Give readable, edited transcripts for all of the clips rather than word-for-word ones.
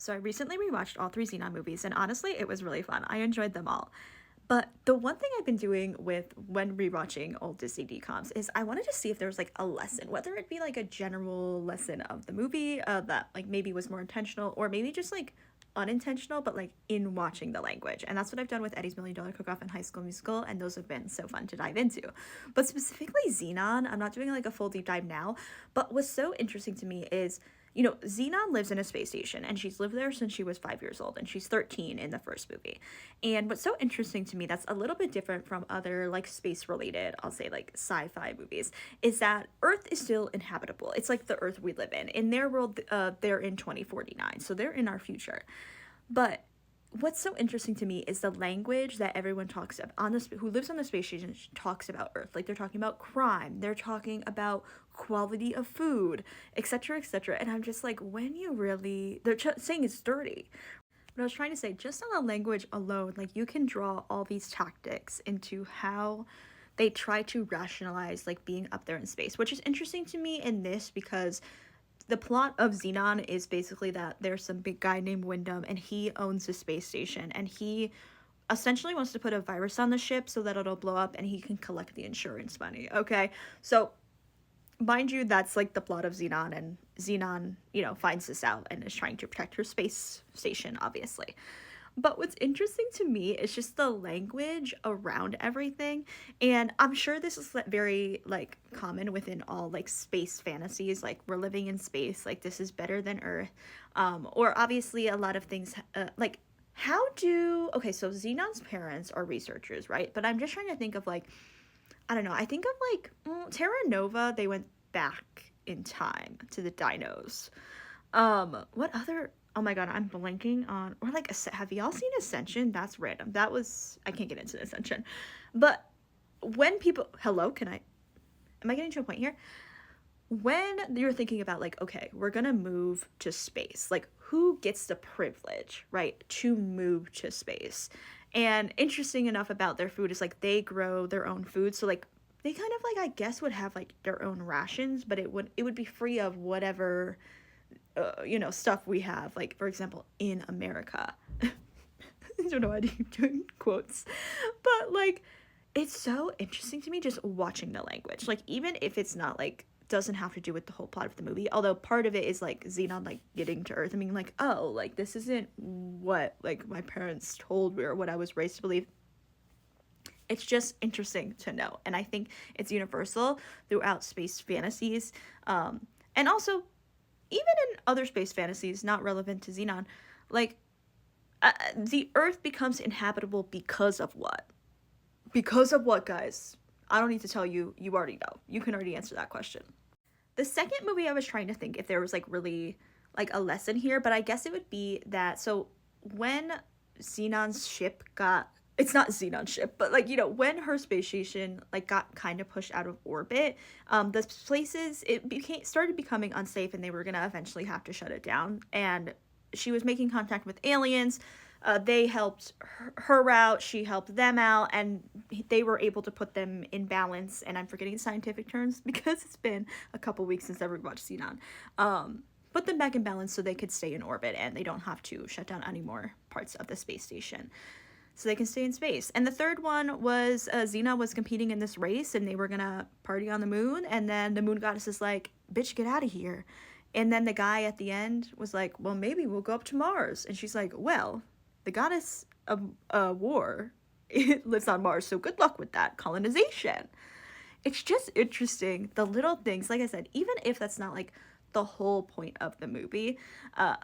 So I recently rewatched all three Zenon movies, and honestly, it was really fun. I enjoyed them all. But the one thing I've been doing with when rewatching old Disney DComs is I wanted to see if there was like a lesson, whether it be like a general lesson of the movie that like maybe was more intentional or maybe just like unintentional, but like in watching the language. And that's what I've done with Eddie's Million Dollar Cook-Off and High School Musical, and those have been so fun to dive into. But specifically Xenon, I'm not doing like a full deep dive now, but what's so interesting to me is Xenon lives in a space station and she's lived there since she was 5 years old and she's 13 in the first movie. And what's so interesting to me that's a little bit different from other like space related, I'll say like sci-fi movies, is that Earth is still inhabitable. It's like the Earth we live in. In their world, they're in 2049, so they're in our future. But what's so interesting to me is the language that everyone talks about on this who lives on the space station talks about Earth. Like they're talking about crime, they're talking about quality of food, etc., etc. And I'm just like, when you really, saying it's dirty. But I was trying to say, just on the language alone, like you can draw all these tactics into how they try to rationalize like being up there in space, which is interesting to me in this because the plot of Zenon is basically that there's some big guy named Wyndham and he owns a space station and he essentially wants to put a virus on the ship so that it'll blow up and he can collect the insurance money. Okay, so mind you, that's like the plot of Zenon, and Zenon, finds this out and is trying to protect her space station, obviously. But what's interesting to me is just the language around everything. And I'm sure this is very like common within all like space fantasies, like we're living in space, like this is better than Earth. Or obviously a lot of things like okay, so Xenon's parents are researchers, right? But I'm just trying to think of like, I don't know, I think of like Terra Nova, they went back in time to the dinos. What other, oh my god, I'm blanking on, or like, have y'all seen Ascension? That's random. I can't get into Ascension. But when people, hello, am I getting to a point here? When you're thinking about like, okay, we're gonna move to space, like who gets the privilege, right, to move to space? And interesting enough about their food is like they grow their own food, so like they kind of like I guess would have like their own rations, but it would be free of whatever stuff we have, like for example in America. I don't know why I keep doing quotes, but like it's so interesting to me just watching the language, like even if it's not like doesn't have to do with the whole plot of the movie, although part of it is like Xenon like getting to Earth and being like, oh, like this isn't what like my parents told me or what I was raised to believe. It's just interesting to know, and I think it's universal throughout space fantasies, and also even in other space fantasies not relevant to Xenon, like the Earth becomes inhabitable because of what? Because of what, guys? I don't need to tell you. You already know. You can already answer that question. The second movie, I was trying to think if there was like really like a lesson here, but I guess it would be that so when Xenon's ship got, it's not Xenon's ship, but like when her space station like got kind of pushed out of orbit, the places started becoming unsafe and they were gonna eventually have to shut it down. And she was making contact with aliens. They helped her out, she helped them out, and they were able to put them in balance. And I'm forgetting scientific terms because it's been a couple weeks since I've watched Zenon. Put them back in balance so they could stay in orbit and they don't have to shut down any more parts of the space station. So they can stay in space. And the third one was Xena was competing in this race and they were gonna party on the moon. And then the moon goddess is like, bitch, get out of here. And then the guy at the end was like, well, maybe we'll go up to Mars. And she's like, well, the goddess of war lives on Mars, so good luck with that colonization. It's just interesting, the little things, like I said, even if that's not like the whole point of the movie,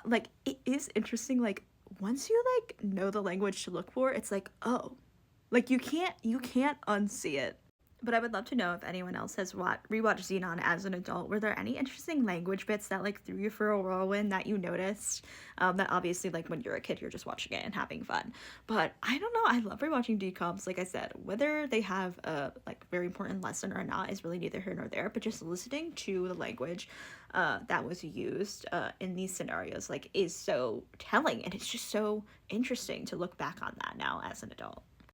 like it is interesting, like once you like know the language to look for, it's like, oh, like you can't unsee it. But I would love to know if anyone else has rewatched Zenon as an adult. Were there any interesting language bits that like threw you for a whirlwind that you noticed? That obviously like when you're a kid, you're just watching it and having fun. But I don't know. I love rewatching DComs. Like I said, whether they have a like very important lesson or not is really neither here nor there. But just listening to the language that was used in these scenarios like is so telling, and it's just so interesting to look back on that now as an adult.